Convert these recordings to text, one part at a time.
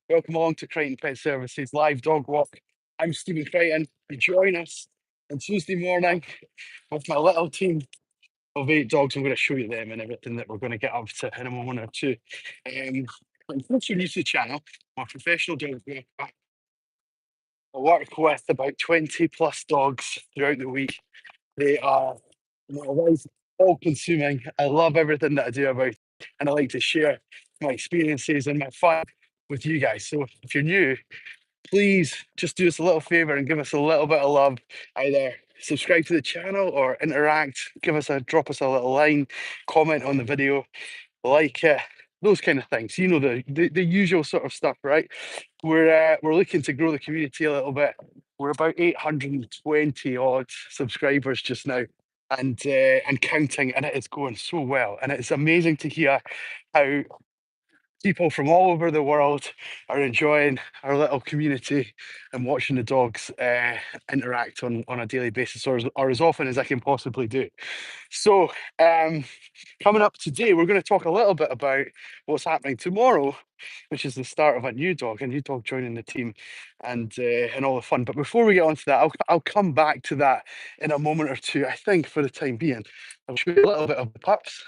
Welcome along to Crighton Pet Services live dog walk. I'm Stephen Crighton. You join us on Tuesday morning with my little team of 8 dogs. I'm going to show you them and everything that we're going to get up to in a moment or two. In case you're new to the channel, I'm a professional dog walker. I work with about 20 plus dogs throughout the week. They are my life all consuming. I love everything that I do about it, and I like to share my experiences and my fun with you guys. So if you're new, please just do us a little favor and give us a little bit of love. Either subscribe to the channel or interact, drop us a little line, comment on the video, like it, those kind of things. You know, the usual sort of stuff, right? We're looking to grow the community a little bit. We're about 820 odd subscribers just now, and counting, and it is going so well. And it's amazing to hear how people from all over the world are enjoying our little community and watching the dogs interact on a daily basis, or as often as I can possibly do. So, coming up today, we're going to talk a little bit about what's happening tomorrow, which is the start of a new dog joining the team, and all the fun. But before we get on to that, I'll come back to that in a moment or two. I think for the time being, I'll show you a little bit of the pups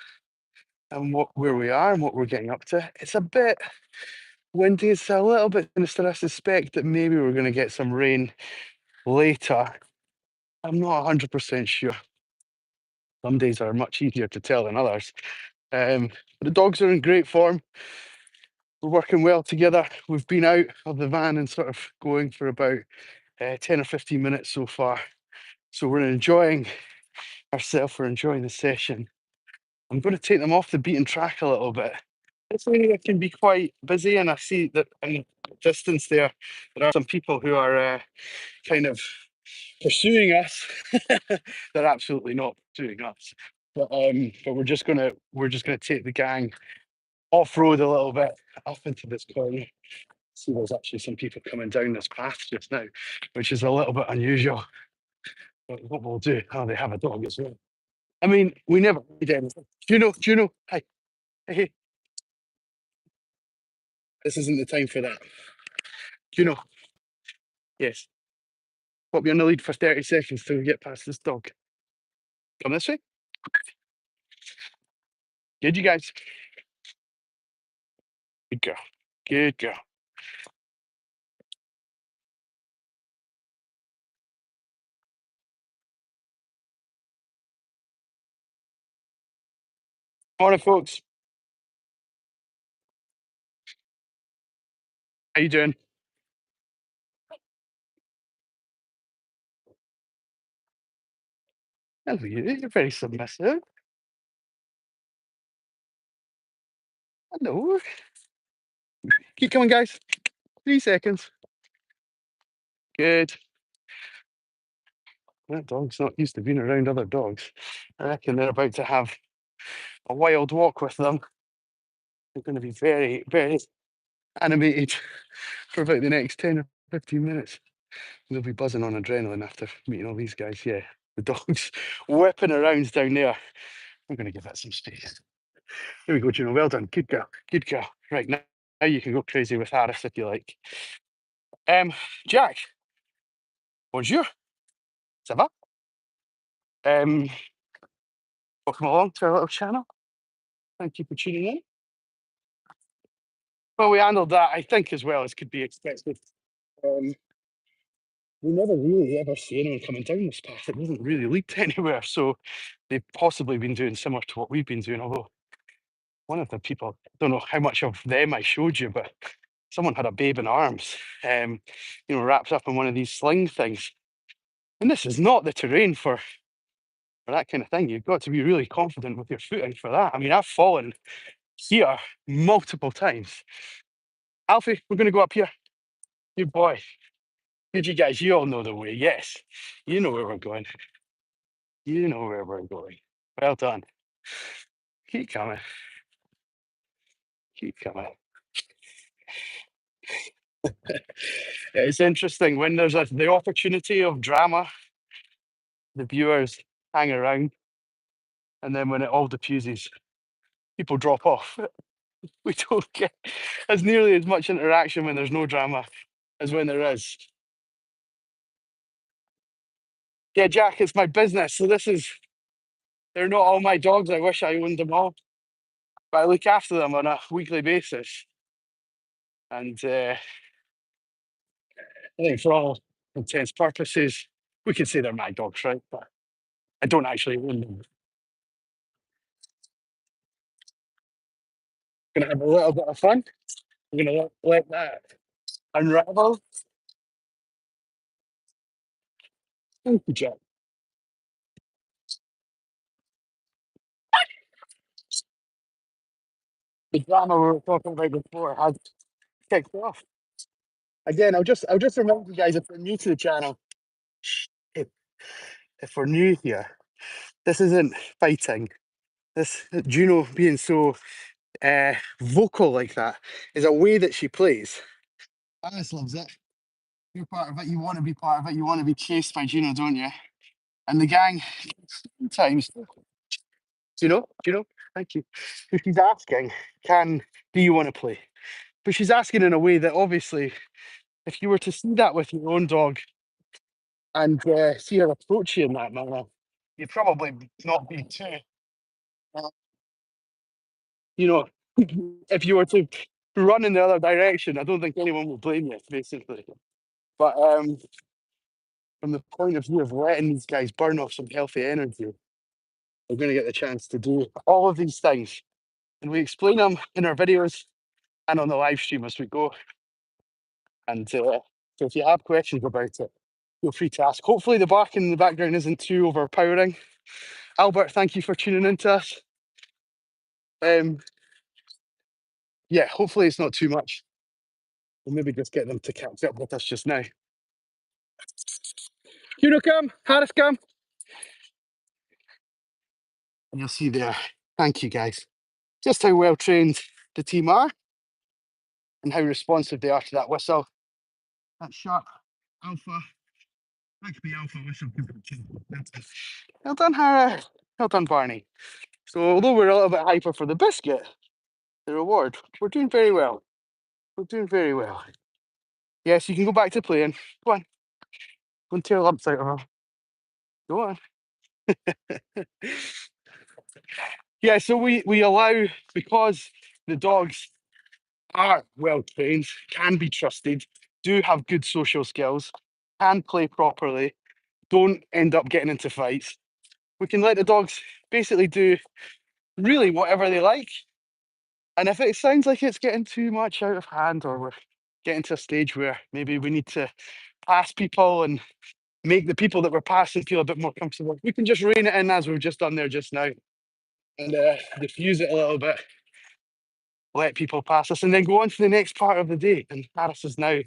and where we are and what we're getting up to. It's a bit windy. It's a little bit sinister. I suspect that maybe we're going to get some rain later. I'm not 100% sure. Some days are much easier to tell than others. But the dogs are in great form. We're working well together. We've been out of the van and sort of going for about 10 or 15 minutes so far. So we're enjoying ourselves. We're enjoying the session. I'm going to take them off the beaten track a little bit. This area can be quite busy, and I see that in the distance there are some people who are kind of pursuing us. They're absolutely not pursuing us, but we're just gonna take the gang off road a little bit up into this corner. See, there's actually some people coming down this path just now, which is a little bit unusual. But what we'll do, oh, they have a dog as well. I mean, we never need anything. Juno, hi, hey, hey. This isn't the time for that. Juno, yes. Put me on the lead for 30 seconds till we get past this dog. Come this way. Good, you guys. Good girl. Good girl. Morning, folks. How you doing? Hello, you're very submissive. Hello. Keep coming, guys. 3 seconds. Good. That dog's not used to being around other dogs. I reckon they're about to have a wild walk with them. They're going to be very, very animated for about the next 10 or 15 minutes. They'll be buzzing on adrenaline after meeting all these guys. Yeah, the dog's whipping around down there. I'm going to give that some space. There we go, Juno. Well done. Good girl. Good girl. Right, now you can go crazy with Harris if you like. Jack, bonjour. Ça va? Welcome along to our little channel. Thank you for tuning in. Well, we handled that, I think, as well as could be expected. Um, we never really ever see anyone coming down this path. It doesn't really lead to anywhere. So they've possibly been doing similar to what we've been doing. Although one of the people, I don't know how much of them I showed you, but someone had a babe in arms, wrapped up in one of these sling things. And this is not the terrain for that kind of thing. You've got to be really confident with your footing for that. I mean, I've fallen here multiple times. Alfie, we're going to go up here. Good boy. Good, you guys. You all know the way. Yes. You know where we're going. You know where we're going. Well done. Keep coming. Keep coming. It's interesting when there's the opportunity of drama, the viewers hang around, and then when it all diffuses, people drop off. We don't get as nearly as much interaction when there's no drama as when there is. Yeah, Jack, it's my business. So they're not all my dogs. I wish I owned them all, but I look after them on a weekly basis. And I think for all intents purposes, we can say they're my dogs, right? But I don't actually own them. Gonna have a little bit of fun. We're gonna let that unravel. Thank you, Jack. The drama we were talking about before has kicked off. Again, I'll just remind you guys if you're new to the channel, if, if we're new here, this isn't fighting. This Juno being so vocal like that is a way that she plays. Alice loves it. You're part of it. You want to be part of it. You want to be chased by Juno, don't you? And the gang sometimes, thank you. If she's asking, do you want to play? But she's asking in a way that obviously, if you were to see that with your own dog and see her approach you in that manner, you'd probably not be too, uh, you know, if you were to run in the other direction, I don't think anyone will blame you, basically. But from the point of view of letting these guys burn off some healthy energy, we're going to get the chance to do all of these things. And we explain them in our videos and on the live stream as we go. And so if you have questions about it, feel free to ask. Hopefully the barking in the background isn't too overpowering. Albert, thank you for tuning in to us. Yeah, hopefully it's not too much. We'll maybe just get them to catch up with us just now. Juno, come. Harris, come. And you'll see there. Thank you, guys. Just how well trained the team are and how responsive they are to that whistle. That sharp alpha. That could be alpha whistle. Well done, Harris. Well done, Barney. So although we're a little bit hyper for the biscuit, the reward, we're doing very well. We're doing very well. Yes, you can go back to playing. Go on. Go and tear lumps out of her. Go on. Yeah, so we allow, because the dogs are well trained, can be trusted, do have good social skills, can play properly, don't end up getting into fights. We can let the dogs basically do really whatever they like. And if it sounds like it's getting too much out of hand, or we're getting to a stage where maybe we need to pass people and make the people that we're passing feel a bit more comfortable, we can just rein it in as we've just done there just now and diffuse it a little bit, let people pass us, and then go on to the next part of the day. And Harris is now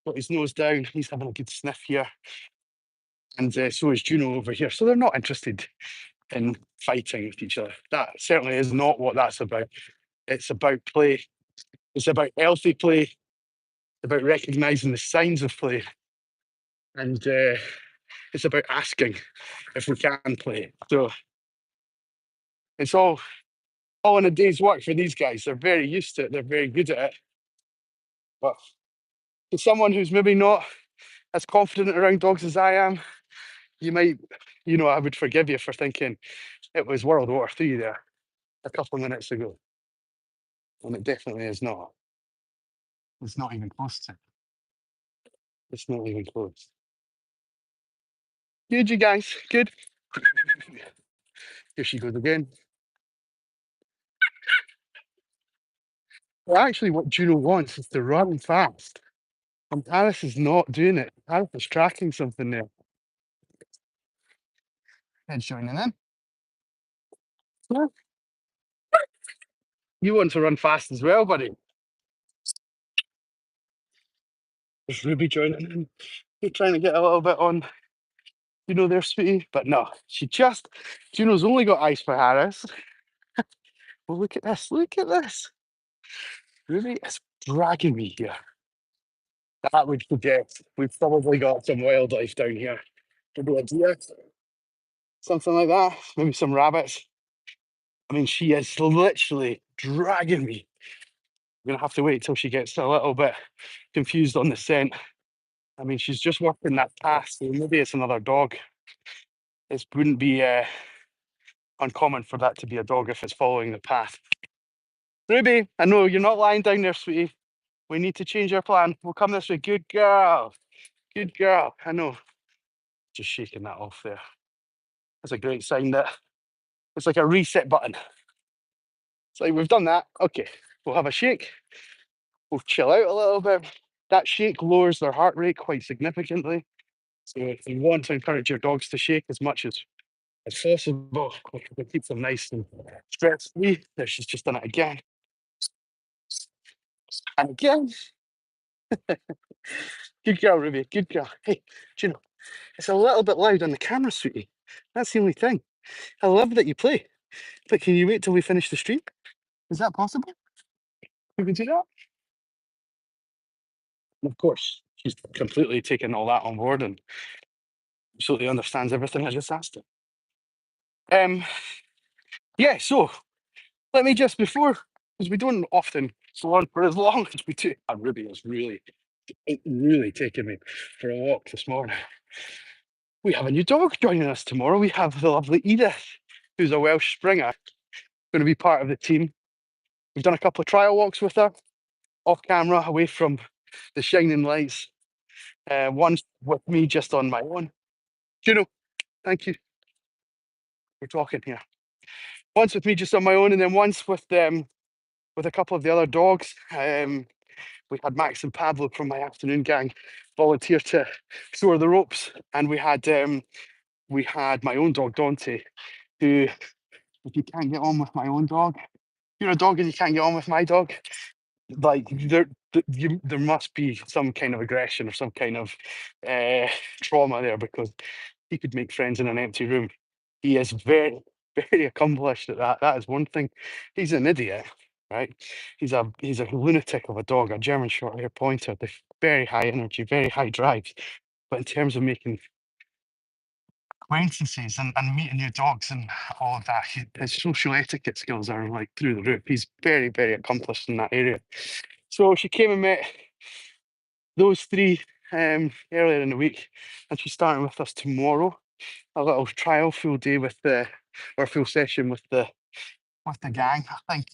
got his nose down. He's having a good sniff here. And so is Juno over here. So they're not interested in fighting with each other. That certainly is not what that's about. It's about play. It's about healthy play, about recognizing the signs of play. And it's about asking if we can play. So it's all in a day's work for these guys. They're very used to it. They're very good at it. But for someone who's maybe not as confident around dogs as I am, you might, I would forgive you for thinking it was World War III there a couple of minutes ago. And it definitely is not. It's not even close to. It's not even close. Good, you guys. Good. Here she goes again. Well, actually, what Juno wants is to run fast. And Paris is not doing it. Paris is tracking something there. Head joining in. Yeah. You want to run fast as well, buddy. There's Ruby joining in. You're trying to get a little bit on, there, sweetie. But no, Juno's only got eyes for Harris. Well, look at this. Look at this. Ruby is dragging me here. That would suggest we've probably got some wildlife down here. Maybe a deer, something like that. Maybe some rabbits. I mean, she is literally dragging me We're gonna have to wait till she gets a little bit confused on the scent. I mean, she's just working that path, so maybe it's another dog. It wouldn't be uncommon for that to be a dog if it's following the path. Ruby, I know you're not lying down there, sweetie. We need to change our plan. We'll come this way. Good girl. Good girl. I know. Just shaking that off there. That's a great sign that it's like a reset button. It's like we've done that. Okay, we'll have a shake. We'll chill out a little bit. That shake lowers their heart rate quite significantly. So if you want to encourage your dogs to shake as much as possible, we keep them nice and stress free. There, she's just done it again and again. Good girl, Ruby. Good girl. Hey, do you know, it's a little bit loud on the camera, sweetie. That's the only thing. I love that you play, but can you wait till we finish the stream? Is that possible? We can do that. And of course, she's completely taken all that on board and absolutely understands everything I just asked her. Yeah, so let me just before, because we don't often go on for as long as we do. And Ruby is really taking me for a walk this morning. We have a new dog joining us tomorrow. We have the lovely Edith, who's a Welsh Springer, going to be part of the team. We've done a couple of trial walks with her, off camera, away from the shining lights. One with me just on my own. Juno, thank you. We're talking here. Once with me just on my own, and then once with a couple of the other dogs. We had Max and Pablo from my afternoon gang volunteer to throw the ropes, and we had my own dog Dante, who, if you can't get on with my own dog, you're a dog and you can't get on with my dog, like there must be some kind of aggression or some kind of trauma there, because he could make friends in an empty room. He is very accomplished at that. That is one thing. He's an idiot, right? He's a lunatic of a dog, a German short hair pointer. They're very high energy, very high drives. But in terms of making acquaintances and meeting new dogs and all of that, his social etiquette skills are like through the roof. He's very accomplished in that area. So she came and met those three earlier in the week, and she's starting with us tomorrow. A little trial full day with or full session with the gang. I think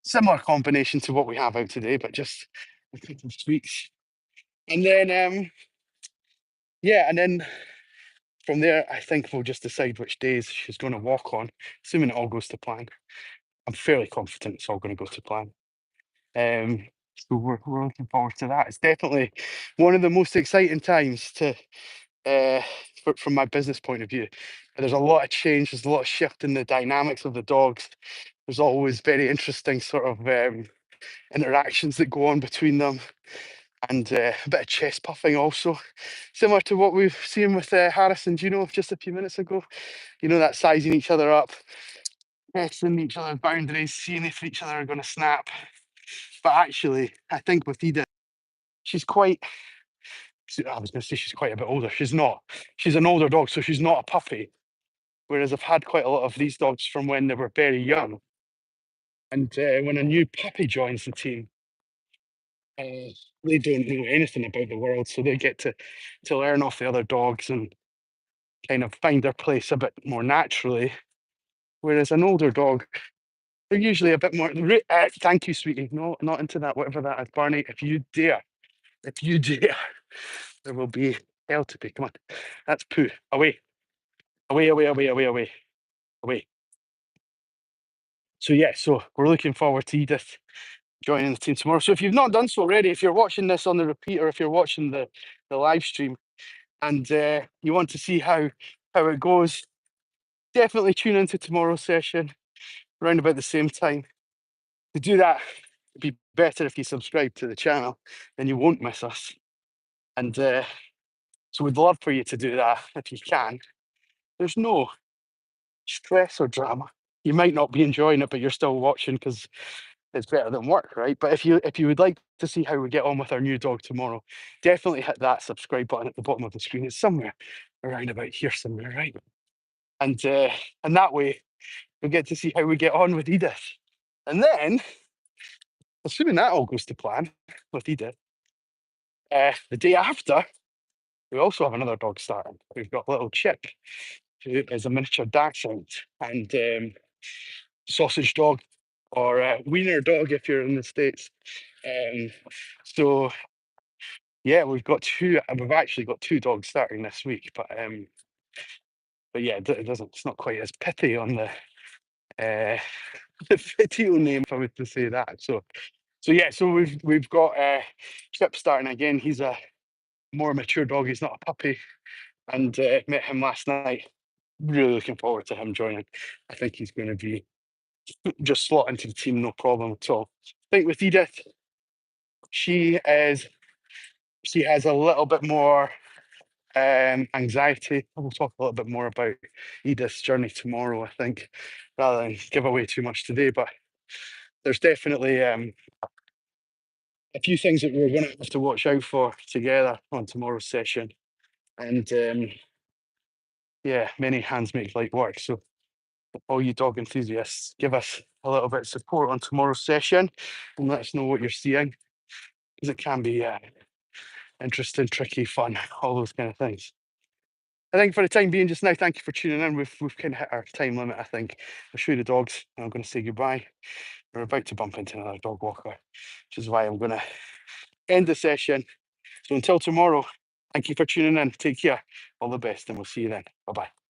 similar combination to what we have out today, but just a couple of tweaks. And then yeah, and then from there, I think we'll just decide which days she's going to walk on, assuming it all goes to plan. I'm fairly confident it's all going to go to plan. So we're looking forward to that. It's definitely one of the most exciting times to from my business point of view. There's a lot of change. There's a lot of shift in the dynamics of the dogs. There's always very interesting sort of interactions that go on between them, and a bit of chest puffing also, similar to what we've seen with Harrison, just a few minutes ago. That sizing each other up, testing each other's boundaries, seeing if each other are going to snap. But actually, I think with Edith, I was going to say she's quite a bit older. She's not. She's an older dog, so she's not a puppy. Whereas I've had quite a lot of these dogs from when they were very young. And when a new puppy joins the team, they don't know anything about the world, so they get to learn off the other dogs and kind of find their place a bit more naturally. Whereas an older dog, they're usually a bit more. Thank you, sweetie. No, not into that. Whatever that is, Barney. If you dare, there will be hell to pay. Come on, that's poo. Away, away, away, away, away, away, away. So yeah, so we're looking forward to Edith joining the team tomorrow. So if you've not done so already, if you're watching this on the repeat, or if you're watching the live stream, and you want to see how it goes, definitely tune into tomorrow's session around about the same time. To do that, it'd be better if you subscribe to the channel, then you won't miss us. And so we'd love for you to do that if you can. There's no stress or drama. You might not be enjoying it, but you're still watching because it's better than work, right? But if you would like to see how we get on with our new dog tomorrow, definitely hit that subscribe button at the bottom of the screen. It's somewhere around about here somewhere, right? And that way we get to see how we get on with Edith. And then assuming that all goes to plan with Edith, the day after, we also have another dog starting. We've got little Chip, who is a miniature dachshund, and sausage dog, or wiener dog if you're in the States. Um, so yeah, we've got two. We've actually got two dogs starting this week, but yeah, it doesn't. It's not quite as pithy on the uh, the video name, if I was to say that. So yeah, so we've got Chip starting again. He's a more mature dog. He's not a puppy, and met him last night. Really looking forward to him joining. I think he's going to be just slot into the team, no problem at all. I think with Edith, she is she has a little bit more anxiety. We'll talk a little bit more about Edith's journey tomorrow, I think, rather than give away too much today. But there's definitely a few things that we're going to have to watch out for together on tomorrow's session. And yeah, many hands make light work. So all you dog enthusiasts, give us a little bit of support on tomorrow's session and let us know what you're seeing, because it can be interesting, tricky, fun, all those kind of things. I think for the time being, just now, thank you for tuning in. We've kind of hit our time limit, I think. I'll show you the dogs, and I'm going to say goodbye. We're about to bump into another dog walker, which is why I'm going to end the session. So until tomorrow, thank you for tuning in. Take care. All the best, and we'll see you then. Bye-bye.